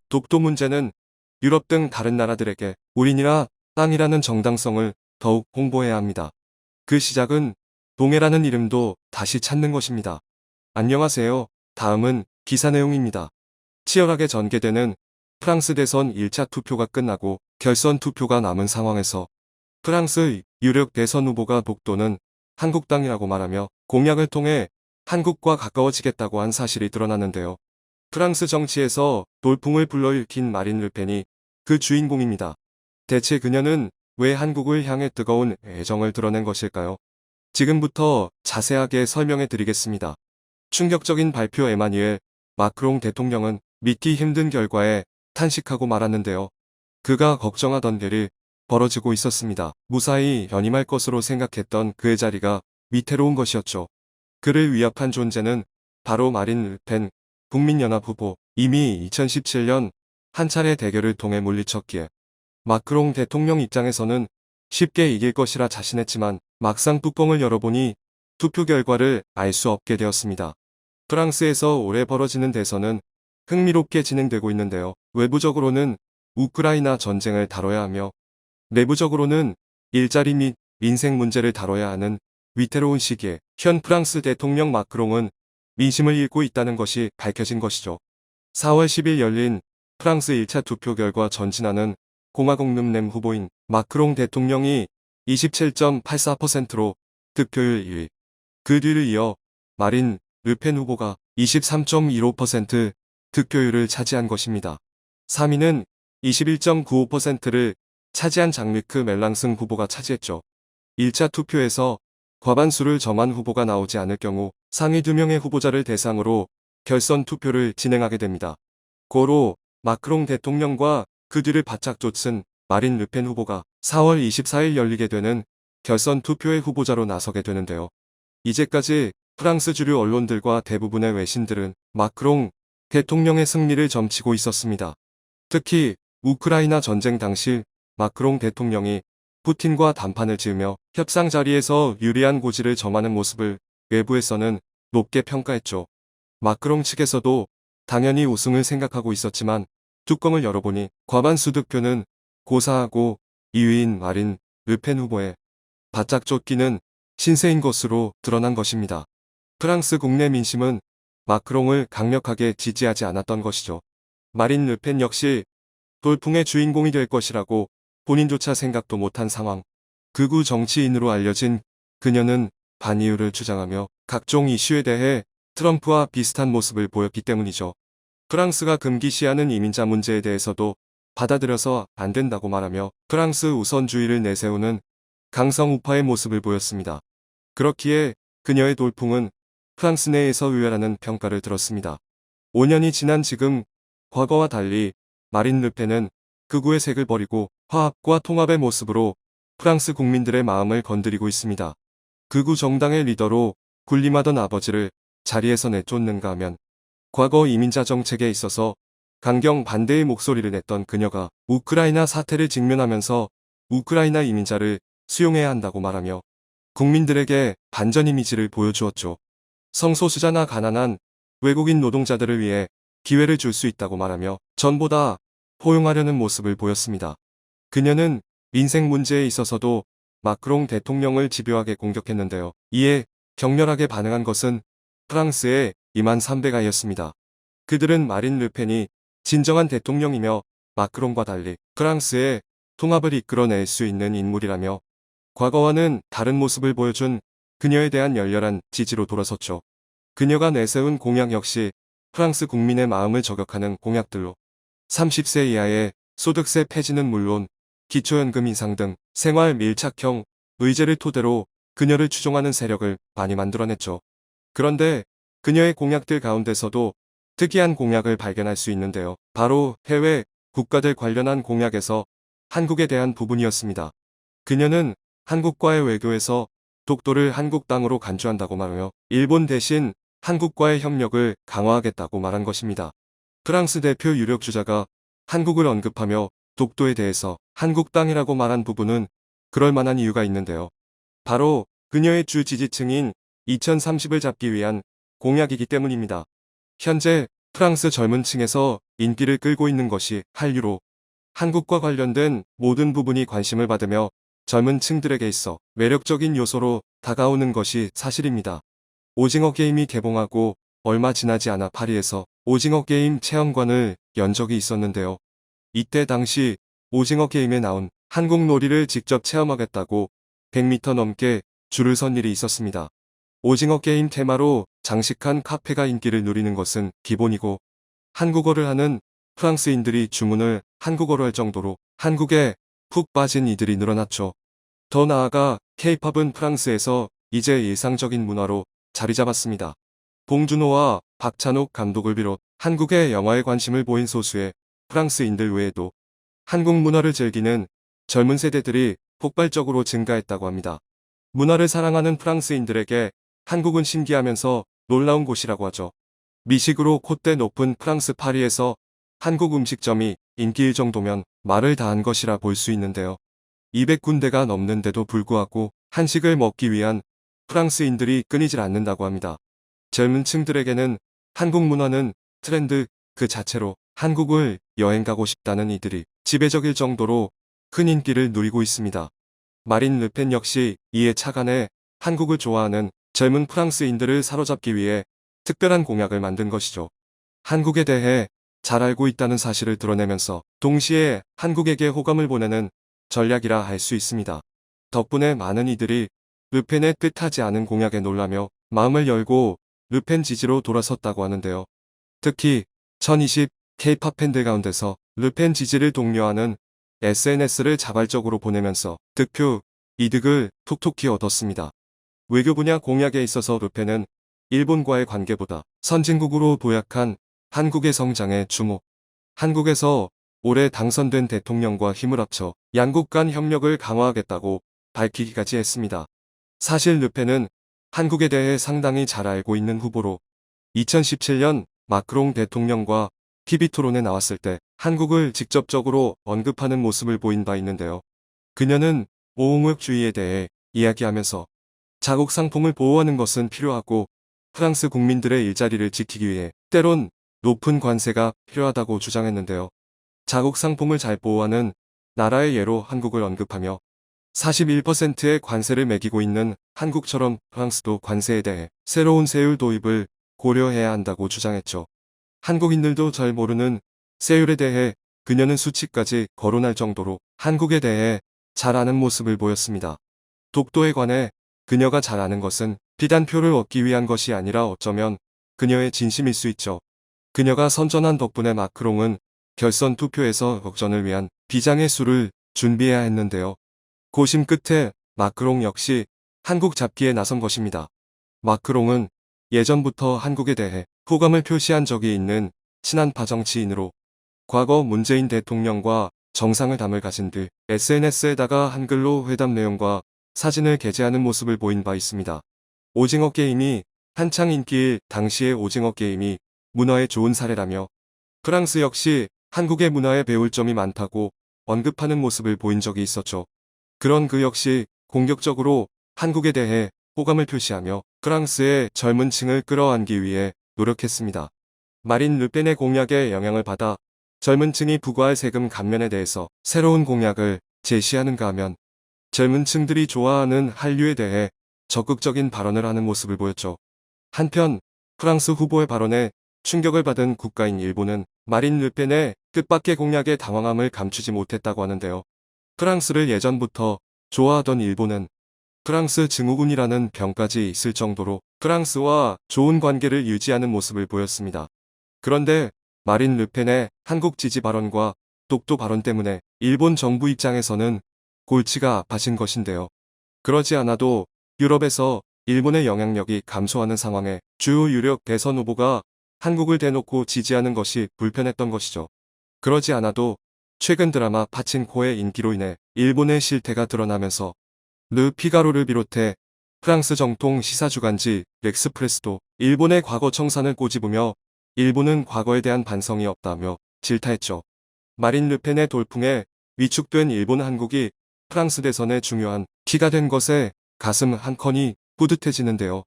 독도 문제는 유럽 등 다른 나라들에게 우리나라 땅이라는 정당성을 더욱 홍보해야 합니다. 그 시작은 동해라는 이름도 다시 찾는 것입니다. 안녕하세요. 다음은 기사 내용입니다. 치열하게 전개되는 프랑스 대선 1차 투표가 끝나고 결선 투표가 남은 상황에서 프랑스 유력 대선 후보가 독도는 한국 땅이라고 말하며 공약을 통해 한국과 가까워지겠다고 한 사실이 드러났는데요. 프랑스 정치에서 돌풍을 불러일으킨 마린 르펜이 그 주인공입니다. 대체 그녀는 왜 한국을 향해 뜨거운 애정을 드러낸 것일까요? 지금부터 자세하게 설명해 드리겠습니다. 충격적인 발표. 에마뉘엘 마크롱 대통령은 믿기 힘든 결과에 탄식하고 말았는데요. 그가 걱정하던 일이 벌어지고 있었습니다. 무사히 연임할 것으로 생각했던 그의 자리가 위태로운 것이었죠. 그를 위협한 존재는 바로 마린 르펜 국민연합 후보. 이미 2017년 한 차례 대결을 통해 물리쳤기에 마크롱 대통령 입장에서는 쉽게 이길 것이라 자신했지만 막상 뚜껑을 열어보니 투표 결과를 알 수 없게 되었습니다. 프랑스에서 올해 벌어지는 대선은 흥미롭게 진행되고 있는데요. 외부적으로는 우크라이나 전쟁을 다뤄야 하며 내부적으로는 일자리 및 민생 문제를 다뤄야 하는 위태로운 시기에 현 프랑스 대통령 마크롱은 민심을 읽고 있다는 것이 밝혀진 것이죠. 4월 10일 열린 프랑스 1차 투표 결과 전진하는 공화국 름렘 후보인 마크롱 대통령이 27.84%로 득표율 1위. 그 뒤를 이어 마린 르펜 후보가 23.15% 득표율을 차지한 것입니다. 3위는 21.95%를 차지한 장르크 멜랑승 후보가 차지했죠. 1차 투표에서 과반수를 점한 후보가 나오지 않을 경우 상위 2명의 후보자를 대상으로 결선 투표를 진행하게 됩니다. 고로 마크롱 대통령과 그 뒤를 바짝 쫓은 마린 르펜 후보가 4월 24일 열리게 되는 결선 투표의 후보자로 나서게 되는데요. 이제까지 프랑스 주류 언론들과 대부분의 외신들은 마크롱 대통령의 승리를 점치고 있었습니다. 특히 우크라이나 전쟁 당시 마크롱 대통령이 푸틴과 담판을 지으며 협상 자리에서 유리한 고지를 점하는 모습을 외부에서는 높게 평가했죠. 마크롱 측에서도 당연히 우승을 생각하고 있었지만 뚜껑을 열어보니 과반수 득표는 고사하고 2위인 마린 르펜 후보에 바짝 쫓기는 신세인 것으로 드러난 것입니다. 프랑스 국내 민심은 마크롱을 강력하게 지지하지 않았던 것이죠. 마린 르펜 역시 돌풍의 주인공이 될 것이라고 본인조차 생각도 못한 상황. 극우 정치인으로 알려진 그녀는 반이유를 주장하며 각종 이슈에 대해 트럼프와 비슷한 모습을 보였기 때문이죠. 프랑스가 금기시하는 이민자 문제에 대해서도 받아들여서 안 된다고 말하며 프랑스 우선주의를 내세우는 강성 우파의 모습을 보였습니다. 그렇기에 그녀의 돌풍은 프랑스 내에서 의외라는 평가를 들었습니다. 5년이 지난 지금 과거와 달리 마린 르펜은 극우의 색을 버리고 화합과 통합의 모습으로 프랑스 국민들의 마음을 건드리고 있습니다. 극우 정당의 리더로 군림하던 아버지를 자리에서 내쫓는가 하면 과거 이민자 정책에 있어서 강경 반대의 목소리를 냈던 그녀가 우크라이나 사태를 직면하면서 우크라이나 이민자를 수용해야 한다고 말하며 국민들에게 반전 이미지를 보여주었죠. 성소수자나 가난한 외국인 노동자들을 위해 기회를 줄 수 있다고 말하며 전보다 포용하려는 모습을 보였습니다. 그녀는 민생 문제에 있어서도 마크롱 대통령을 집요하게 공격했는데요. 이에 격렬하게 반응한 것은 프랑스의 2만 300가였습니다. 그들은 마린 르펜이 진정한 대통령이며 마크롱과 달리 프랑스의 통합을 이끌어낼 수 있는 인물이라며 과거와는 다른 모습을 보여준 그녀에 대한 열렬한 지지로 돌아섰죠. 그녀가 내세운 공약 역시 프랑스 국민의 마음을 저격하는 공약들로 30세 이하의 소득세 폐지는 물론 기초연금 인상 등 생활 밀착형 의제를 토대로 그녀를 추종하는 세력을 많이 만들어냈죠. 그런데 그녀의 공약들 가운데서도 특이한 공약을 발견할 수 있는데요. 바로 해외 국가들 관련한 공약에서 한국에 대한 부분이었습니다. 그녀는 한국과의 외교에서 독도를 한국 땅으로 간주한다고 말하며 일본 대신 한국과의 협력을 강화하겠다고 말한 것입니다. 프랑스 대표 유력 주자가 한국을 언급하며 독도에 대해서 한국 땅이라고 말한 부분은 그럴 만한 이유가 있는데요. 바로 그녀의 주 지지층인 2030을 잡기 위한 공약이기 때문입니다. 현재 프랑스 젊은 층에서 인기를 끌고 있는 것이 한류로 한국과 관련된 모든 부분이 관심을 받으며 젊은 층들에게 있어 매력적인 요소로 다가오는 것이 사실입니다. 오징어 게임이 개봉하고 얼마 지나지 않아 파리에서 오징어 게임 체험관을 연 적이 있었는데요. 이때 당시 오징어 게임에 나온 한국 놀이를 직접 체험하겠다고 100m 넘게 줄을 선 일이 있었습니다. 오징어 게임 테마로 장식한 카페가 인기를 누리는 것은 기본이고 한국어를 하는 프랑스인들이 주문을 한국어로 할 정도로 한국에 푹 빠진 이들이 늘어났죠. 더 나아가 K-팝은 프랑스에서 이제 일상적인 문화로 자리 잡았습니다. 봉준호와 박찬욱 감독을 비롯 한국의 영화에 관심을 보인 소수의 프랑스인들 외에도 한국 문화를 즐기는 젊은 세대들이 폭발적으로 증가했다고 합니다. 문화를 사랑하는 프랑스인들에게 한국은 신기하면서 놀라운 곳이라고 하죠. 미식으로 콧대 높은 프랑스 파리에서 한국 음식점이 인기일 정도면 말을 다한 것이라 볼 수 있는데요. 200군데가 넘는데도 불구하고 한식을 먹기 위한 프랑스인들이 끊이질 않는다고 합니다. 젊은 층들에게는 한국 문화는 트렌드 그 자체로 한국을 여행 가고 싶다는 이들이 지배적일 정도로 큰 인기를 누리고 있습니다. 마린 르펜 역시 이에 착안해 한국을 좋아하는 젊은 프랑스인들을 사로잡기 위해 특별한 공약을 만든 것이죠. 한국에 대해 잘 알고 있다는 사실을 드러내면서 동시에 한국에게 호감을 보내는 전략이라 할 수 있습니다. 덕분에 많은 이들이 르펜의 뜻하지 않은 공약에 놀라며 마음을 열고 르펜 지지로 돌아섰다고 하는데요. 특히 2020 K-팝 팬들 가운데서 르펜 지지를 독려하는 SNS를 자발적으로 보내면서 득표, 이득을 톡톡히 얻었습니다. 외교 분야 공약에 있어서 르펜은 일본과의 관계보다 선진국으로 도약한 한국의 성장에 주목, 한국에서 올해 당선된 대통령과 힘을 합쳐 양국 간 협력을 강화하겠다고 밝히기까지 했습니다. 사실 르펜은 한국에 대해 상당히 잘 알고 있는 후보로 2017년 마크롱 대통령과 TV 토론에 나왔을 때 한국을 직접적으로 언급하는 모습을 보인 바 있는데요. 그녀는 오홍역주의에 대해 이야기하면서 자국 상품을 보호하는 것은 필요하고 프랑스 국민들의 일자리를 지키기 위해 때론 높은 관세가 필요하다고 주장했는데요. 자국 상품을 잘 보호하는 나라의 예로 한국을 언급하며 41%의 관세를 매기고 있는 한국처럼 프랑스도 관세에 대해 새로운 세율 도입을 고려해야 한다고 주장했죠. 한국인들도 잘 모르는 세율에 대해 그녀는 수치까지 거론할 정도로 한국에 대해 잘 아는 모습을 보였습니다. 독도에 관해 그녀가 잘 아는 것은 비단 표를 얻기 위한 것이 아니라 어쩌면 그녀의 진심일 수 있죠. 그녀가 선전한 덕분에 마크롱은 결선 투표에서 역전을 위한 비장의 수를 준비해야 했는데요. 고심 끝에 마크롱 역시 한국 잡기에 나선 것입니다. 마크롱은 예전부터 한국에 대해 호감을 표시한 적이 있는 친한 파정치인으로 과거 문재인 대통령과 정상회담을 가진 뒤 SNS에다가 한글로 회담 내용과 사진을 게재하는 모습을 보인 바 있습니다. 오징어 게임이 한창 인기일 당시의 오징어 게임이 문화에 좋은 사례라며 프랑스 역시 한국의 문화에 배울 점이 많다고 언급하는 모습을 보인 적이 있었죠. 그런 그 역시 공격적으로 한국에 대해 호감을 표시하며 프랑스의 젊은 층을 끌어안기 위해 노력했습니다. 마린 르펜의 공약에 영향을 받아 젊은 층이 부과할 세금 감면에 대해서 새로운 공약을 제시하는가 하면 젊은 층들이 좋아하는 한류에 대해 적극적인 발언을 하는 모습을 보였죠. 한편 프랑스 후보의 발언에 충격을 받은 국가인 일본은 마린 르펜의 뜻밖의 공약에 당황함을 감추지 못했다고 하는데요. 프랑스를 예전부터 좋아하던 일본은 프랑스 증후군이라는 병까지 있을 정도로 프랑스와 좋은 관계를 유지하는 모습을 보였습니다. 그런데 마린 르펜의 한국 지지 발언과 독도 발언 때문에 일본 정부 입장에서는 골치가 아파진 것인데요. 그러지 않아도 유럽에서 일본의 영향력이 감소하는 상황에 주요 유력 대선 후보가 한국을 대놓고 지지하는 것이 불편했던 것이죠. 그러지 않아도 최근 드라마 파친코의 인기로 인해 일본의 실태가 드러나면서 르 피가로를 비롯해 프랑스 정통 시사주간지 렉스프레스도 일본의 과거 청산을 꼬집으며 일본은 과거에 대한 반성이 없다며 질타했죠. 마린 르펜의 돌풍에 위축된 일본 한국이 프랑스 대선의 중요한 키가 된 것에 가슴 한켠이 뿌듯해지는데요.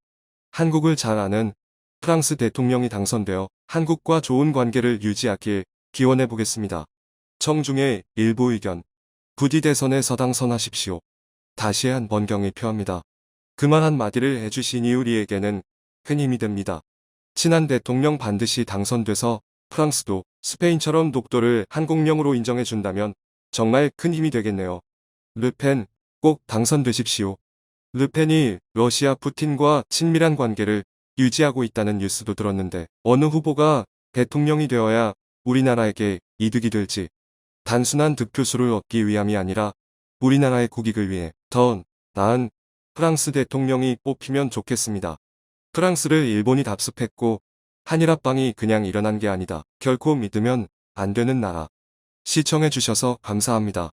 한국을 잘 아는 프랑스 대통령이 당선되어 한국과 좋은 관계를 유지하길 기원해 보겠습니다. 청중의 일부 의견. 부디 대선에서 당선하십시오. 다시 한번 경의 표합니다. 그 말 한마디를 해주시니 우리에게는 큰 힘이 됩니다. 친한 대통령 반드시 당선돼서 프랑스도 스페인처럼 독도를 한국령으로 인정해 준다면 정말 큰 힘이 되겠네요. 르펜, 꼭 당선되십시오. 르펜이 러시아 푸틴과 친밀한 관계를 유지하고 있다는 뉴스도 들었는데 어느 후보가 대통령이 되어야 우리나라에게 이득이 될지 단순한 득표수를 얻기 위함이 아니라 우리나라의 국익을 위해 더 나은 프랑스 대통령이 뽑히면 좋겠습니다. 프랑스를 일본이 답습했고 한일 합방이 그냥 일어난 게 아니다. 결코 믿으면 안 되는 나라. 시청해주셔서 감사합니다.